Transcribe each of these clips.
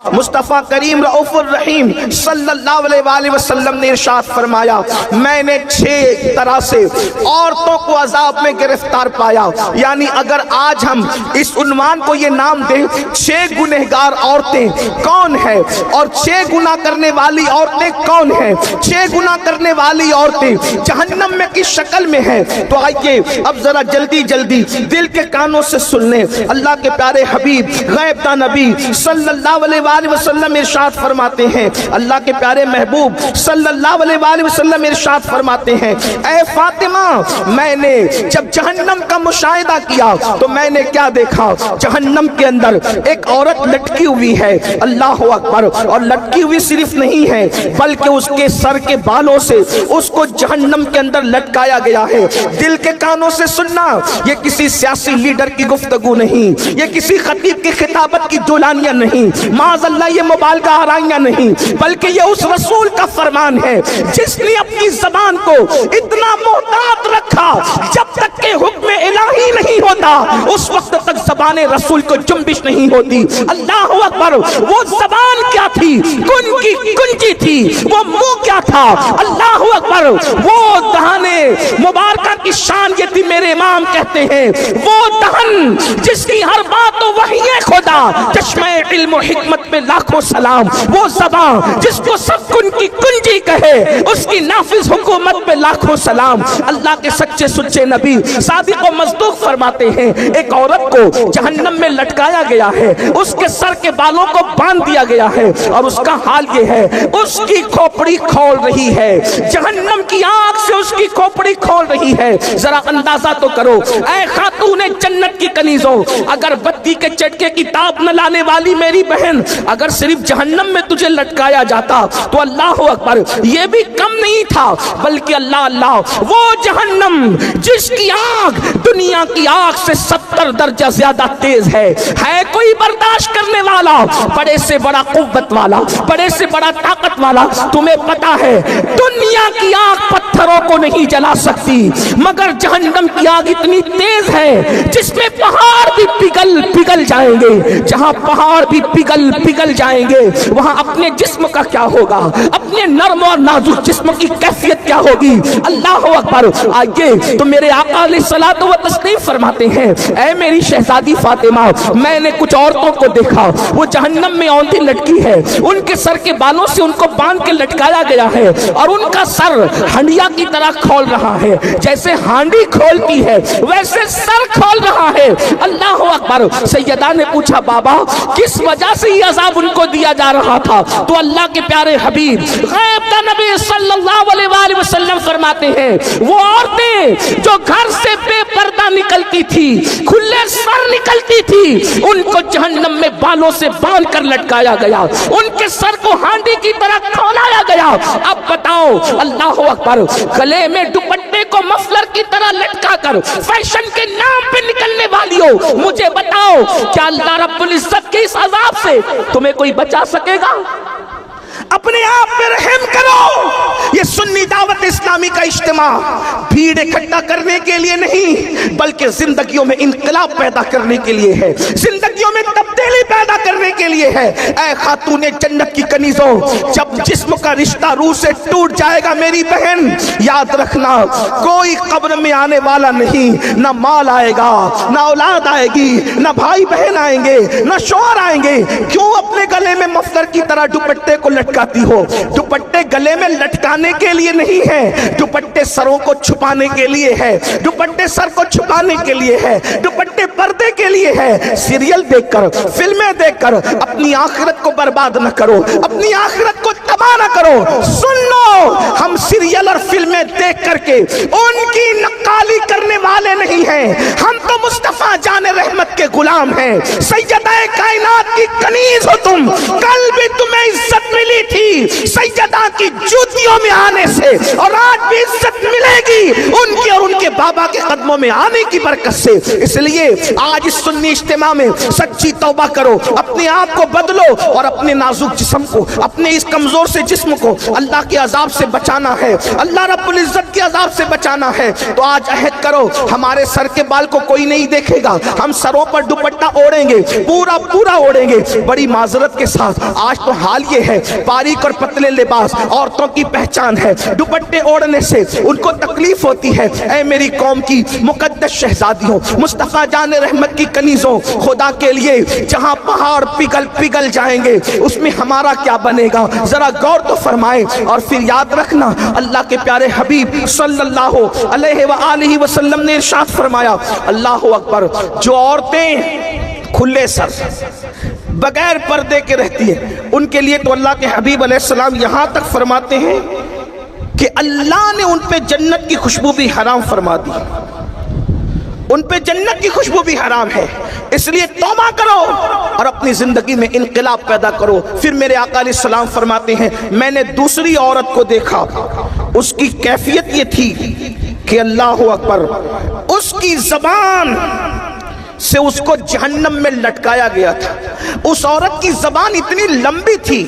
مصطفیٰ کریم رؤوف الرحیم صلی اللہ علیہ وسلم نے ارشاد فرمایا، میں نے 6 طرح سے عورتوں کو عذاب میں گرفتار پایا. یعنی اگر آج ہم اس عنوان کو یہ نام دیں 6 گنہگار عورتیں کون ہیں اور 6 گناہ کرنے والی عورتیں کون ہیں، 6 گناہ کرنے والی عورتیں جہنم میں کس شکل میں ہیں، تو آئیے اب ذرا جلدی جلدی دل کے کانوں سے سن لیں. اللہ کے پیارے حبیب غیب داں نبی صلی اللہ علیہ وسلم ارشاد فرماتے ہیں، اللہ کے پیارے محبوب صلی اللہ علیہ وسلم ارشاد فرماتے ہیں، اے فاطمہ میں نے جب جہنم کا مشاہدہ کیا تو میں نے کیا دیکھا، جہنم کے اندر ایک عورت لٹکی ہوئی ہے، اللہ اکبر، اور لٹکی ہوئی صرف نہیں ہے بلکہ اس کے سر کے بالوں سے اس کو جہنم کے اندر لٹکایا گیا ہے. دل کے کانوں سے سننا، یہ کسی سیاسی لیڈر کی گفتگو نہیں، یہ کسی خطیب کی خطابت کی دولانیاں نہیں، معاذ اللہ یہ مبالغہ آرائیاں نہیں، بلکہ یہ اس رسول کا فرمان ہے جس نے اپنی زبان کو اتنا محتاط رکھا جب تک کہ حکم الہی نہیں ہوتا اس وقت تک زبان رسول کو جنبش نہیں ہوتی. اللہ اکبر، وہ زبان کیا تھی، کن کی کنجی تھی، وہ منہ کیا تھا، اللہ اکبر، وہ دہانے مبارکہ کی شان یہ تھی. میرے امام کہتے ہیں وہ دہن جس کی ہر بات وحی خدا، چشمہ علم و حکمت پہ لاکھوں سلام، وہ زبان جس کو سب کن کی کنجی کہے اس کی نافذ حکومت پہ لاکھوں سلام. اللہ کے سچے سچے نبی صادق و مصدوق فرماتے ہیں ایک عورت کو جہنم میں لٹکایا گیا ہے، اس کے سر کے بالوں کو باندھ دیا گیا ہے اور اس کا حال یہ ہے اس کی کھوپڑی کھول رہی ہے، جہنم کی آگ سے اس کی کھوپڑی کھول رہی ہے. ذرا اندازہ تو کرو اے خاتون جنت کی کنیزوں، اگر بتی کے چٹکے کی تاب نہ لانے والی میری بہن، اگر صرف جہنم میں تجھے لٹکایا جاتا تو اللہ اکبر یہ بھی کم نہیں تھا، بلکہ اللہ اللہ وہ جہنم جس کی آگ دنیا کی آگ سے 70 درجہ زیادہ تیز ہے کوئی برداشت کرنے والا، بڑے سے بڑا قوت والا، بڑے سے بڑا طاقت والا. تمہیں پتا ہے دنیا کی آگ پتھروں کو نہیں جلا سکتی مگر جہنم کی آگ اتنی تیز ہے جس میں پہاڑ بھی پگھل جائیں گے. جہاں پہاڑ بھی پگھل جائیں گے وہاں اپنے جسم کا کیا ہوگا، اپنے نرم اور نازک جسم کی کیفیت کیا ہوگی. اللہ اکبر. آئیے تو میرے آقا علیہ الصلوۃ والتسلیم فرماتے ہیں اے میری شہزادی فاطمہ، میں نے کچھ عورتوں کو دیکھا وہ جہنم میں اونتی لٹکی ہے، ان کے سر کے بالوں سے ان کو باندھ کے لٹکایا گیا ہے اور ان کا سر ہنڈیا کی طرح کھول رہا ہے، جیسے ہانڈی کھولتی ہے ویسے سر کھول رہا ہے. اللہ اکبر. سیدہ نے پوچھا بابا کس وجہ سے یہ عذاب ان کو دیا جا رہا تھا، تو اللہ کے پیارے حبیب غیب داں نبی صلی اللہ علیہ وسلم فرماتے ہیں وہ عورتیں جو گھر سے بے پردہ نکلتی تھی، کھلے سر نکلتی تھی، ان کو جہنم میں بالوں سے باندھ کر لٹکایا گیا، ان کے سر کو ہانڈی کی طرح کھولایا گیا. اب بتاؤ اللہ اکبر، گلے میں دوپٹے کو مفلر کی طرح لٹکا کر فیشن کے نام پہ نکلنے والیوں، مجھے بتاؤ کیا اللہ رب العزت کے اس عذاب سے تمہیں کوئی بچا سکے گا؟ اپنے آپ پہ رحم کرو. یہ سنی دعوت اسلامی کا اجتماع بھیڑ اکٹھا کرنے کے لیے نہیں بلکہ زندگیوں میں انقلاب پیدا کرنے کے لیے ہے، زندگیوں میں تبدیلی پیدا کرنے کے لیے ہے. اے خاتون جنت کی کنیزوں، جب جسم کا رشتہ روح سے ٹوٹ جائے گا میری بہن، یاد رکھنا کوئی قبر میں آنے والا نہیں، نہ مال آئے گا، نہ اولاد آئے گی، نہ بھائی بہن آئیں گے، نہ شوہر آئیں گے. کیوں اپنے گلے میں مفلر کی طرح دوپٹے کو لٹکاتی ہو؟ دوپٹے گلے میں لٹکانے کے لیے نہیں ہے، دوپٹے سروں کو چھپانے کے لیے ہے، دوپٹے سر کو چھپانے کے لیے ہے، دوپٹے پردے کے لیے ہے. سیریل دیکھ کر، فلمیں دیکھ کر اپنی آخرت کو برباد نہ کرو، اپنی آخرت کو تباہ نہ کرو. سن لو، ہم سیریل اور فلمیں دیکھ کر کے ان کی نقالی کرنے والے نہیں ہیں، ہم تو مصطفیٰ جان رحمت کے غلام ہیں. سیدہ کائنات کی کنیز ہو تم، کل بھی تمہیں عزت इज्जत मिली थी सैयदा की जूतियों में आने से, और आज भी इज्जत मिलेगी उनके और उनके बाबा के कदमों में आने की बरकत से। इसलिए आज इस सुन्नी इज्तिमा में सच्ची तौबा करो, अपने आप को बदलो और अपने नाजुक जिस्म को, अपने इस कमजोर से जिस्म को अल्लाह के अजाब से बचाना है, अल्लाह रब्बुल इज्जत के अजाब से बचाना है। तो आज अहद करो, हमारे सर के बाल को कोई नहीं देखेगा, हम सरों पर दुपट्टा ओढ़ेंगे, पूरा पूरा ओढ़ेंगे। बड़ी माजरत के साथ आज तो हाल ये है, बारीक और पतले लिबास औरतों की पहचान है, दुपट्टे ओढ़ने से उनको तकलीफ होती है। ऐ मेरी कौम की मुकद्दस शहजादियों, मुस्तफा जान रहमत की कनीजों, खुदा के लिए जहां पहाड़ पिघल पिघल जाएंगे उसमें हमारा क्या बनेगा, जरा गौर तो फरमाएं। और फिर याद रखना, अल्लाह के प्यारे हबीब सल्लल्लाहु अलैहि वसल्लम ने इरशाद फरमाया, अल्लाहु अकबर, जो औरतें खुले सर बगैर पर्दे के रहती है उनके लिए तो अल्लाह के हबीब अलैहिस्सलाम यहां तक फरमाते हैं कि अल्लाह ने उन पे जन्नत की खुशबू भी हराम फरमा दी, उन पे जन्नत की खुशबू भी हराम है। इसलिए तौबा करो और अपनी जिंदगी में इनकलाब पैदा करो। फिर मेरे आका अलैहिस्सलाम फरमाते हैं, मैंने दूसरी औरत को देखा, उसकी कैफियत ये थी कि अल्लाहु अकबर, उसकी जबान से उसको जहन्नम में लटकाया गया था। उस औरत की जबान इतनी लंबी थी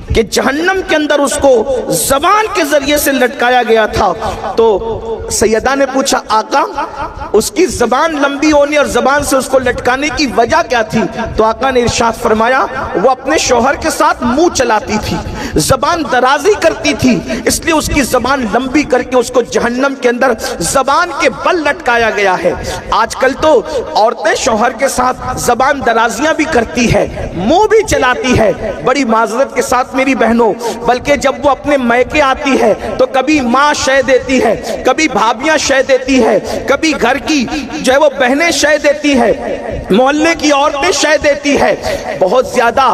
कि जहन्नम के अंदर उसको जबान के जरिए से लटकाया गया था। तो सैयदा ने पूछा, आका उसकी जबान लंबी होने और जबान से उसको लटकाने की वजह क्या थी? तो आका ने इरशाद फरमाया, वो अपने शौहर के साथ मुंह चलाती थी, जबान दराजी करती थी, इसलिए उसकी जबान लंबी करके उसको जहन्नम के अंदर जबान के बल लटकाया गया है। आजकल तो औरतें शौहर के साथ जबान दराजियां भी करती है, मुंह भी चलाती है। बड़ी माजरत के साथ मेरी बहनों, बल्कि जब वो अपने मैके आती है तो कभी माँ शय देती है, कभी भाभियां शय देती है, कभी घर की जो है वो बहनें शय देती है, मोहल्ले की औरतें शय देती है। बहुत ज्यादा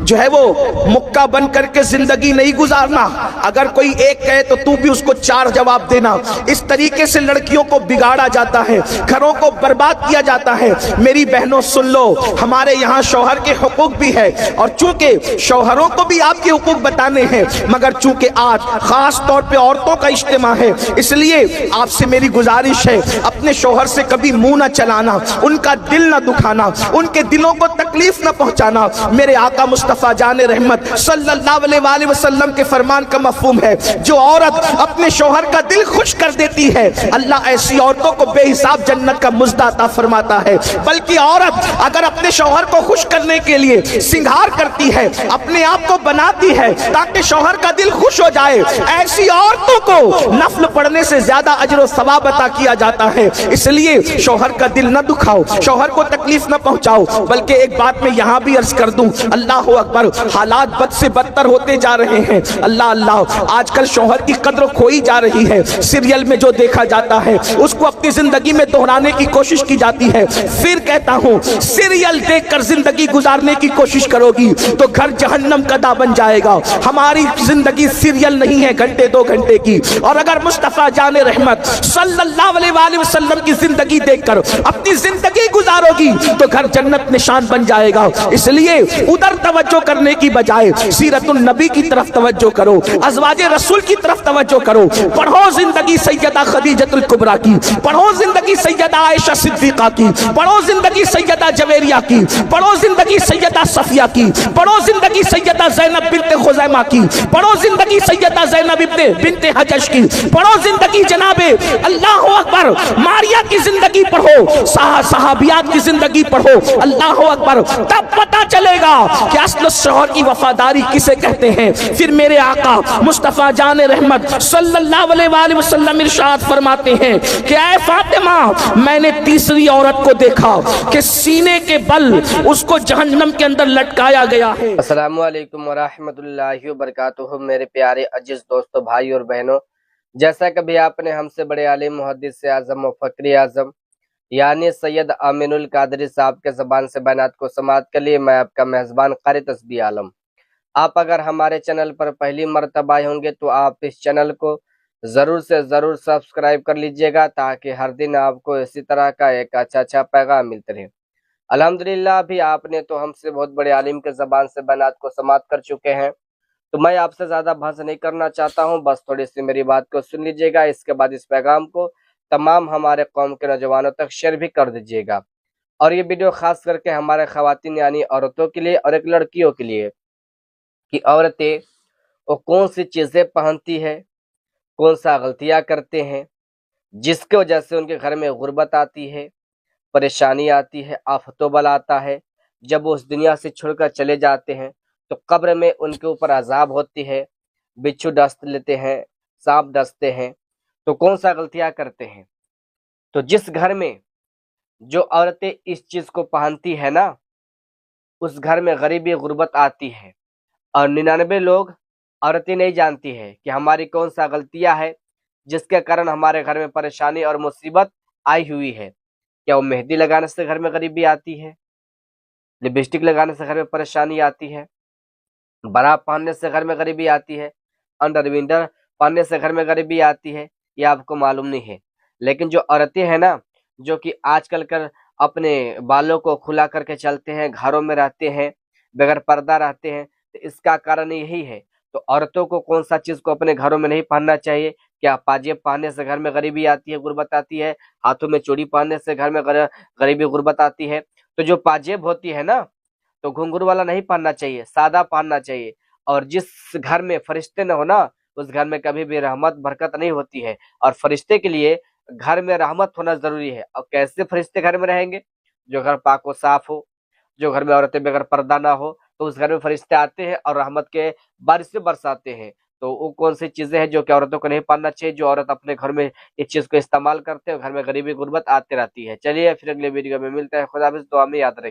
जो है वो मुक्का बन करके जिंदगी नहीं गुजारना। अगर कोई एक कहे तो तू भी उसको चार जवाब देना। इस तरीके से लड़कियों को बिगाड़ा जाता है, घरों को बर्बाद किया जाता है। मेरी बहनों सुन लो, हमारे यहाँ शौहर के हुकूक भी है और चूंकि शौहरों को भी आपके हुकूक बताने हैं, मगर चूंकि आज खास तौर पे औरतों का इज्तिमा है, इसलिए आपसे मेरी गुजारिश है, अपने शौहर से कभी मुंह ना चलाना, उनका दिल ना दुखाना, उनके दिलों को तकलीफ ना पहुंचाना। मेरे आका मुस्तफा जाने रहमत सल्लल्लाहु अलैहि वसल्लम के फरमान का मफहूम है, जो औरत अपने शौहर का दिल खुश कर देती है, अल्लाह ऐसी औरतों को बेहिसाब जन्नत का मुज्दा अता फरमाता है। बल्कि औरत अगर अपने शौहर को खुश करने के लिए सिंगार करती है, अपने आप को बनाती है ताकि शौहर का दिल खुश हो जाए, ऐसी औरतों को नफल पढ़ने से ज्यादा अजर व सवाब अता किया जाता है। इसलिए शौहर का दिल न दुखाओ, शौहर को तकलीफ न पहुंचाओ। बल्कि एक बात मैं यहां भी अर्ज कर दूं, अल्लाह अकबर, हालात बद से बदतर होते जा रहे हैं। अल्लाह अल्लाह, आजकल शौहर की कद्र खोई जा रही है। सीरियल में जो देखा जाता है उसको अपनी जिंदगी में दोहराने की कोशिश की जाती है। फिर कहता हूं, सीरियल देखकर जिंदगी गुजारने की कोशिश करोगी तो घर जहन्नम का दा बन जाएगा। हमारी जिंदगी सीरियल नहीं है घंटे दो घंटे की। और अगर मुस्तफा जाने रहमत सल्लल्लाहु अलैहि वसल्लम की जिंदगी देखकर अपनी जिंदगी गुजारोगी तो घर जन्नत निशान बन जाएगा। इसलिए उधर तवज्जो करने की बजाय सीरतुन नबी की तरफ तवज्जो करो, अज़वाजे रसूल की तरफ तवज्जो करो। पढ़ो जिंदगी सैयदा खदीजतुल कुबरा की, पढ़ो जिंदगी सैयदा आयशा सिद्दीका की, पढ़ो जिंदगी सैयदा जवेरिया की, पढ़ो जिंदगी सैयदा सफिया की, पढ़ो जिंदगी सैयदा ज़ैनब बिन्त खुज़ैमा की, पढ़ो जिंदगी सैयदा ज़ैनब बिन्त हजश की, पढ़ो जिंदगी जनाबे अल्लाह अकबर मारिया की जिंदगी पढ़ो, सहाबियात की जिंदगी पढ़ो। अल्लाह अकबर, तब पता चलेगा कि असल शौहर की वफादारी किसे कहते हैं। फिर मेरे आका मुस्तफा जान रहमत सल्लल्लाहु अलैहि वसल्लम इरशाद फरमाते हैं कि ऐ फातिमा, मैंने तीसरी औरत को देखा कि सीने के बल उसको जहन्नम के अंदर लटकाया गया है। अस्सलामु अलैकुम व रहमतुल्लाहि व बरकातुहू। मेरे प्यारे अजीज दोस्तों, भाई और बहनों, जैसा कभी आपने हमसे बड़े आलिम मुहद्दिस आज़म व फ़क्र आज़म यानी सैयद आमिनुल कादरी साहब के ज़बान से बयानात को समाअत के लिए मैं आपका मेज़बान क़ारी तस्बी आलम। आप अगर हमारे चैनल पर पहली मर्तबा आए होंगे तो आप इस चैनल को ज़रूर से ज़रूर सब्सक्राइब कर लीजिएगा ताकि हर दिन आपको इसी तरह का एक अच्छा पैगाम मिलते रहे। अल्हम्दुलिल्लाह अभी आपने तो हमसे बहुत बड़े आलिम के ज़बान से बयानात को समाअत कर चुके हैं, तो मैं आपसे ज़्यादा बहस नहीं करना चाहता हूँ, बस थोड़ी सी मेरी बात को सुन लीजिएगा। इसके बाद इस पैगाम को तमाम हमारे कौम के नौजवानों तक शेयर भी कर दीजिएगा। और ये वीडियो खास करके हमारे ख़वातीन यानी औरतों के लिए और एक लड़कियों के लिए, कि औरतें वो कौन सी चीज़ें पहनती है, कौन सा गलतियाँ करते हैं, जिसकी वजह से उनके घर में गुर्बत आती है, परेशानी आती है, आफत बल आता है। जब वो उस दुनिया से छोड़कर चले जाते हैं तो कब्र में उनके ऊपर अजाब होती है, बिच्छू डस लेते हैं, सांप डसते हैं। तो कौन सा गलतियाँ करते हैं? तो जिस घर में जो औरतें इस चीज़ को पहनती है ना, उस घर में गरीबी गुर्बत आती है। और 99 लोग औरतें नहीं जानती है कि हमारी कौन सा गलतियाँ है जिसके कारण हमारे घर में परेशानी और मुसीबत आई हुई है। क्या वो मेहंदी लगाने से घर में गरीबी आती है, लिपस्टिक लगाने से घर में परेशानी आती है, बरा पहनने से घर में गरीबी आती है, अंडरविंटर पहनने से घर में गरीबी आती है? ये आपको मालूम नहीं है। लेकिन जो औरतें हैं ना, जो कि आजकल कर अपने बालों को खुला करके चलते हैं, घरों में रहते हैं, बगैर पर्दा रहते हैं, तो इसका कारण यही है। तो औरतों को कौन सा चीज़ को अपने घरों में नहीं पहनना चाहिए? क्या पाजेब पहनने से घर में गरीबी आती है, गुर्बत आती है? हाथों में चूड़ी पहनने से घर में गरीबी गुर्बत आती है? तो जो पाजेब होती है ना, तो घुंघरू वाला नहीं पहनना चाहिए, सादा पहनना चाहिए। और जिस घर में फरिश्ते न हो ना, उस घर में कभी भी रहमत बरकत नहीं होती है। और फरिश्ते के लिए घर में रहमत होना जरूरी है। और कैसे फरिश्ते घर में रहेंगे? जो घर पाक व साफ हो, जो घर में औरतें बगैर पर्दा ना हो, तो उस घर में फरिश्ते आते हैं और रहमत के बारिशें बरसाते हैं। तो वो कौन सी चीजें हैं जो कि औरतों को नहीं पहनना चाहिए? जो औरत अपने घर में इस चीज को इस्तेमाल करते हैं, घर में गरीबी गुर्बत आती रहती है। चलिए फिर अगले वीडियो में मिलते हैं। खुदा हाफिज़, दुआ में याद रखिए।